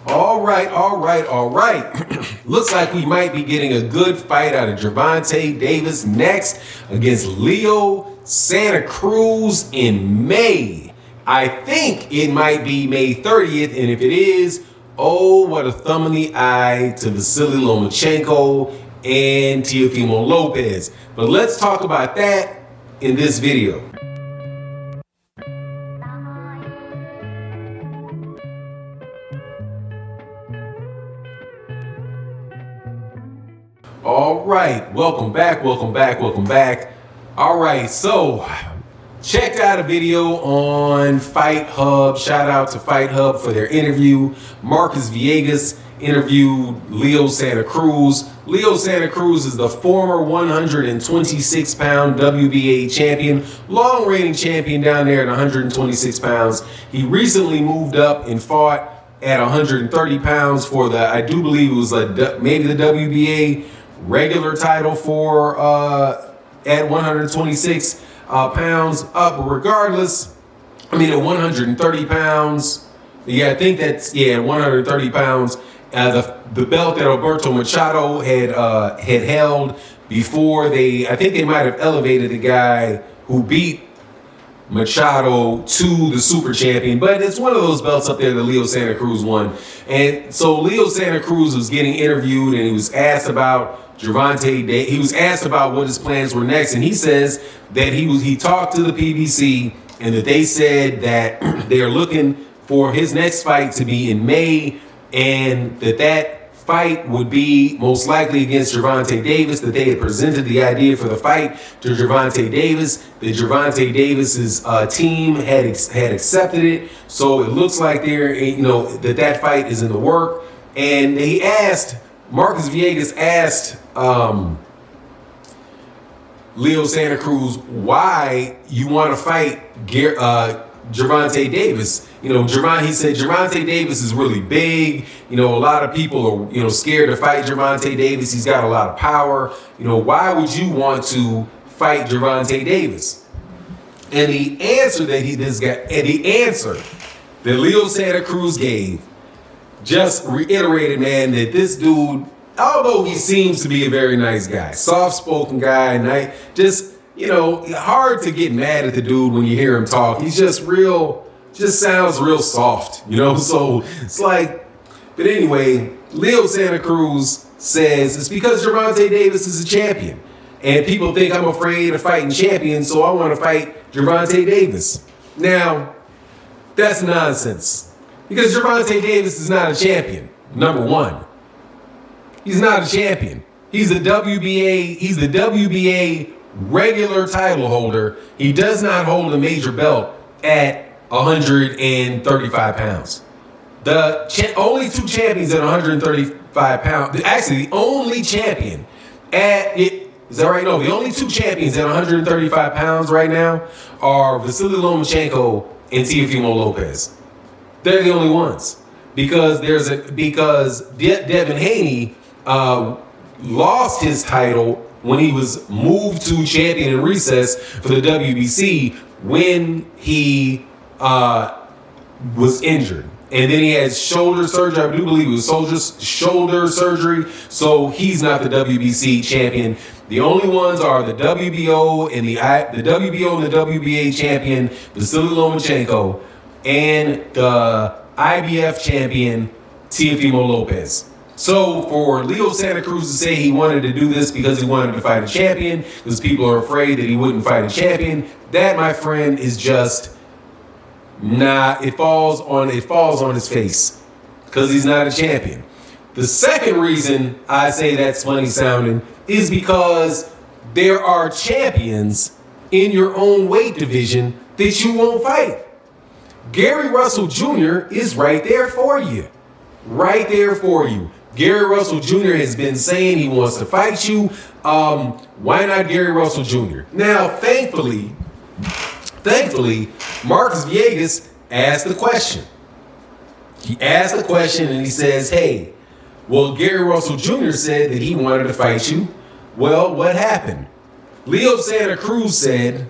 All right. Looks like we might be getting a good fight out of Gervonta Davis next against Leo Santa Cruz in May. I think it might be May 30th, and if it is, oh, what a thumb in the eye to Vasily Lomachenko and Teofimo Lopez. But let's talk about that in this video. All right, welcome back. All right, so checked out a video on Fight Hub. Shout out to Fight Hub for their interview. Marcus Villegas interviewed Leo Santa Cruz. Leo Santa Cruz is the former 126-pound WBA champion, long reigning champion down there at 126 pounds. He recently moved up and fought at 130 pounds for the, I do believe it was maybe the WBA regular title for at 126 pounds up. But regardless, I mean at 130 pounds, I think that's 130 pounds. The belt that Alberto Machado had held before I think they might have elevated the guy who beat Machado to the super champion, but it's one of those belts up there that Leo Santa Cruz won. And so Leo Santa Cruz was getting interviewed, and he was asked about Gervonta Davis. He was asked about what his plans were next, and he says that he talked to the PBC and that they said that they are looking for his next fight to be in May, and that fight would be most likely against Gervonta Davis, that they had presented the idea for the fight to Gervonta Davis, that Gervonta Davis's team had accepted it. So it looks like that fight is in the work. And Marcus Villegas asked Leo Santa Cruz why you want to fight Gervonta Davis. He said Gervonta Davis is really big. A lot of people are, scared to fight Gervonta Davis. He's got a lot of power. Why would you want to fight Gervonta Davis? And the answer that Leo Santa Cruz gave just reiterated, man, that this dude, although he seems to be a very nice guy, soft-spoken guy, and hard to get mad at the dude when you hear him talk. He's just sounds real soft, so it's like, but anyway, Leo Santa Cruz says it's because Gervonta Davis is a champion, and people think I'm afraid of fighting champions, so I want to fight Gervonta Davis. Now, that's nonsense, because Gervonta Davis is not a champion, number one. He's not a champion. He's the WBA regular title holder. He does not hold a major belt at 135 pounds. The only two champions at 135 pounds, actually the only champion at it, is that right? No, the only two champions at 135 pounds right now are Vasily Lomachenko and Teofimo Lopez. They're the only ones. Because Devin Haney lost his title when he was moved to champion in recess for the WBC when he was injured. And then he had shoulder surgery. I do believe it was shoulder surgery. So he's not the WBC champion. The only ones are the WBO and the WBA champion, Vasily Lomachenko, and the IBF champion, Teofimo Lopez. So for Leo Santa Cruz to say he wanted to do this because he wanted to fight a champion, because people are afraid that he wouldn't fight a champion, that, my friend, is just it falls on his face, because he's not a champion. The second reason I say that's funny sounding is because there are champions in your own weight division that you won't fight. Gary Russell Jr. is right there for you. Gary Russell Jr. has been saying he wants to fight you. Why not Gary Russell Jr.? Now, thankfully, Marcus Villegas asked the question. He asked the question and he says, hey, well, Gary Russell Jr. said that he wanted to fight you. Well, what happened? Leo Santa Cruz said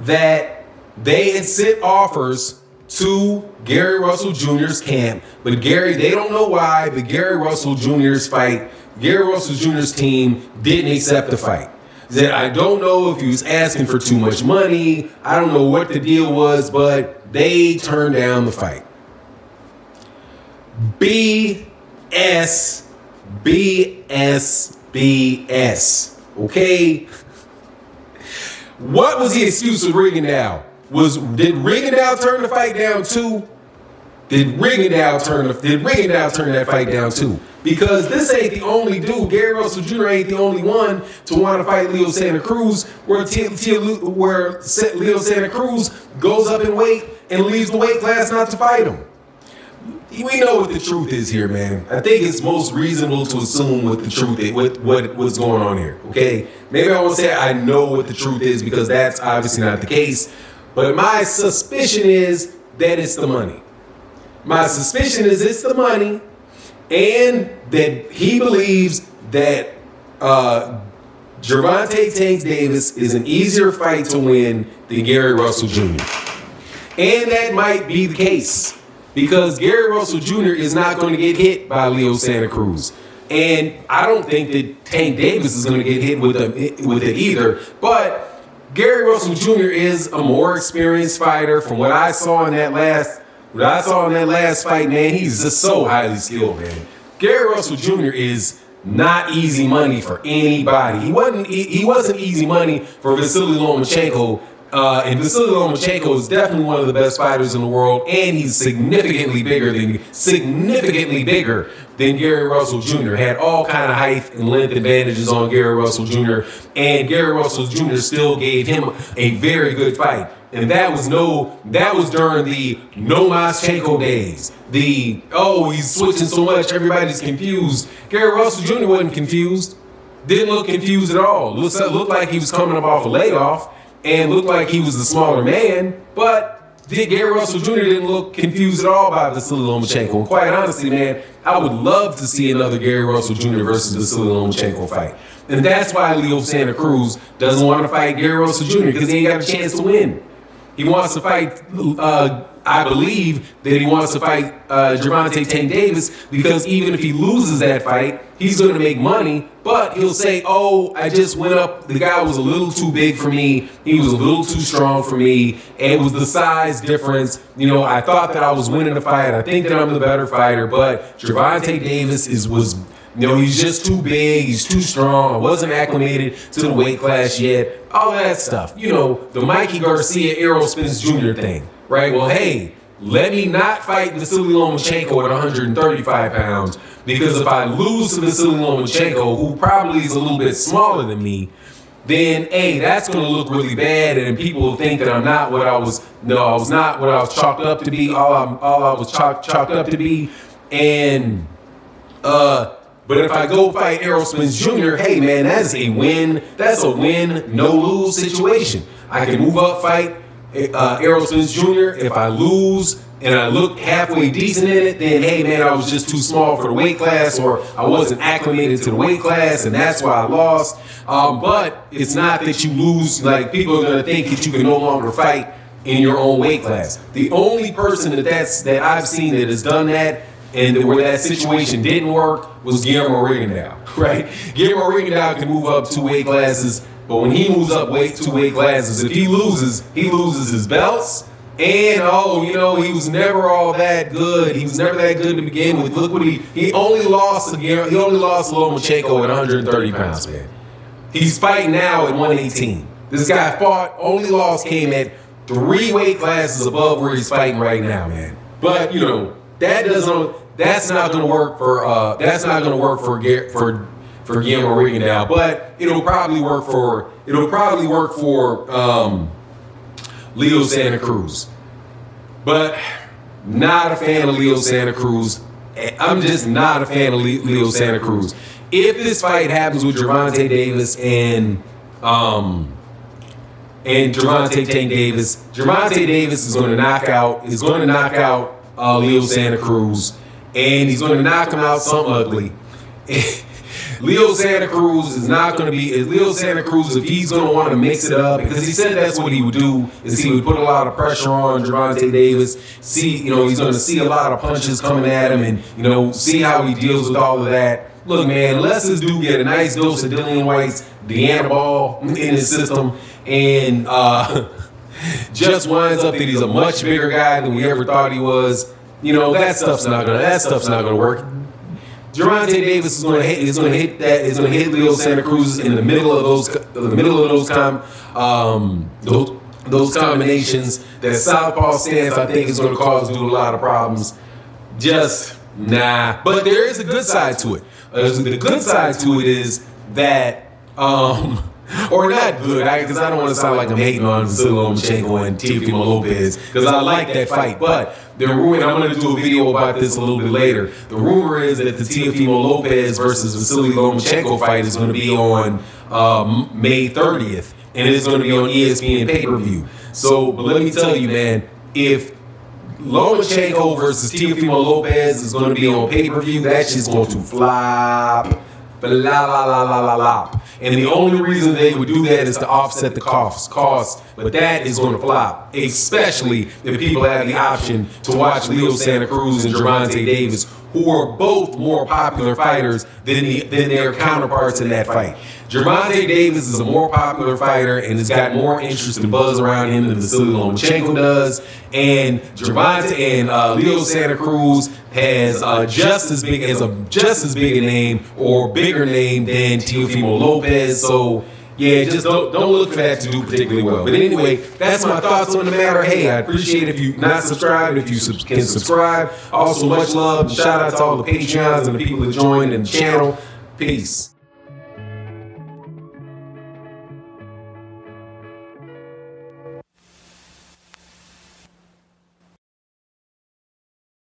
that they had sent offers to Gary Russell Jr.'s camp, but they don't know why, but Gary Russell Jr.'s team didn't accept the fight. That I don't know if he was asking for too much money. I don't know what the deal was, but they turned down the fight. BS. Okay? What was the excuse of Rigondeaux? Did Rigondeaux turn the fight down too? Did Rigondeaux turn that fight down too? Because this ain't the only dude. Gary Russell Jr. ain't the only one to want to fight Leo Santa Cruz, where Leo Santa Cruz goes up in weight and leaves the weight class not to fight him. We know what the truth is here, man. I think it's most reasonable to assume what the truth is, what's going on here, okay? Maybe I won't say I know what the truth is because that's obviously not the case. But my suspicion is that it's the money. My suspicion is it's the money, and that he believes that Gervonta Tank Davis is an easier fight to win than Gary Russell Jr. And that might be the case because Gary Russell Jr. is not going to get hit by Leo Santa Cruz. And I don't think that Tank Davis is going to get hit with it either. But Gary Russell Jr. is a more experienced fighter. From what I saw in that last fight, man, he's just so highly skilled, man. Gary Russell Jr. is not easy money for anybody. He wasn't easy money for Vasily Lomachenko. And Vasily Lomachenko is definitely one of the best fighters in the world, and he's significantly bigger than Gary Russell Jr. Had all kind of height and length advantages on Gary Russell Jr. And Gary Russell Jr. still gave him a very good fight. And that was during the Lomachenko days. He's switching so much, everybody's confused. Gary Russell Jr. wasn't confused. Didn't look confused at all. Looked like he was coming up off a layoff and looked like he was the smaller man. But Gary Russell Jr. didn't look confused at all by Vasily Lomachenko. And quite honestly, man, I would love to see another Gary Russell Jr. versus Vasily Lomachenko fight. And that's why Leo Santa Cruz doesn't want to fight Gary Russell Jr. because he ain't got a chance to win. He wants to fight, I believe that he wants to fight Gervonta Tank Davis because even if he loses that fight, he's going to make money. But he'll say, I just went up. The guy was a little too big for me. He was a little too strong for me. And it was the size difference. I thought that I was winning the fight. I think that I'm the better fighter. But Gervonta Davis was he's just too big. He's too strong. I wasn't acclimated to the weight class yet. All that stuff. The Mikey Garcia, Errol Spence Jr. thing. Right? Well, hey, let me not fight Vasily Lomachenko at 135 pounds because if I lose to Vasily Lomachenko, who probably is a little bit smaller than me, then, that's going to look really bad, and people will think that I'm not what I was. No, I was not what I was chalked up to be. All I was chalked up to be, and but if I go fight Errol Spence Jr., hey man, that's a win. That's a win, no lose situation. I can move up, fight Errol Spence Jr. If I lose and I look halfway decent in it, then hey man, I was just too small for the weight class, or I wasn't acclimated to the weight class, and that's why I lost. But it's not that you lose. Like, people are gonna think that you can no longer fight in your own weight class. The only person that I've seen that has done that and where that situation didn't work was Guillermo Rigondeaux, right? Guillermo Rigondeaux can move up 2 weight classes, but when he moves up 2 weight classes, if he loses his belts. And he was never all that good. He was never that good to begin with. Look what he only lost Lomachenko at 130 pounds, man. He's fighting now at 118. This guy only loss came at 3 weight classes above where he's fighting right now, man. But that's not going to work for Guillermo Rigondeaux. But it'll probably work for Leo Santa Cruz. But not a fan of Leo Santa Cruz. I'm just not a fan of Leo Santa Cruz. If this fight happens with Gervonta Davis and Gervonta Tank Davis, Gervonta Davis is going to knock out Leo Santa Cruz, and he's going to knock him out some ugly. Leo Santa Cruz is not going to be. Leo Santa Cruz, if he's going to want to mix it up, because he said that's what he would do, is he would put a lot of pressure on Gervonta Davis. He's going to see a lot of punches coming at him, and see how he deals with all of that. Look, man, unless this dude get a nice dose of Dillian White's Deanna Ball in his system, and just winds up that he's a much bigger guy than we ever thought he was, that stuff's not gonna work. Gervonta Davis is going to hit Leo Santa Cruz in the middle of those combinations. That southpaw stance, I think, is going to cause dude a lot of problems. Just nah. But there is a good side to it. The good side to it is that, or not good, because I don't want to sound like I'm hating on Vasily Lomachenko and Teofimo Lopez, because I like that fight. But the rumor, and I'm going to do a video about this a little bit later. The rumor is that the Teofimo Lopez versus Vasily Lomachenko fight is going to be on May 30th, and it's going to be on ESPN pay-per-view. So, but let me tell you, man, if Lomachenko versus Teofimo Lopez is going to be on pay-per-view, that shit's going to flop. And the only reason they would do that is to offset the cost. But that is going to flop, especially if people have the option to watch Leo Santa Cruz and Gervonta Davis, who are both more popular fighters than their counterparts in that fight. Gervonta Davis is a more popular fighter and has got more interest and buzz around him than Vasily Lomachenko does. And Gervonta and Leo Santa Cruz has just as big a name or bigger name than Teofimo Lopez. So yeah, just don't look for that to do particularly well. But anyway, that's my thoughts on the matter. Hey, I appreciate if you're not subscribed, if you can subscribe. Also, much love and shout out to all the Patreons and the people that joined in the channel. Peace.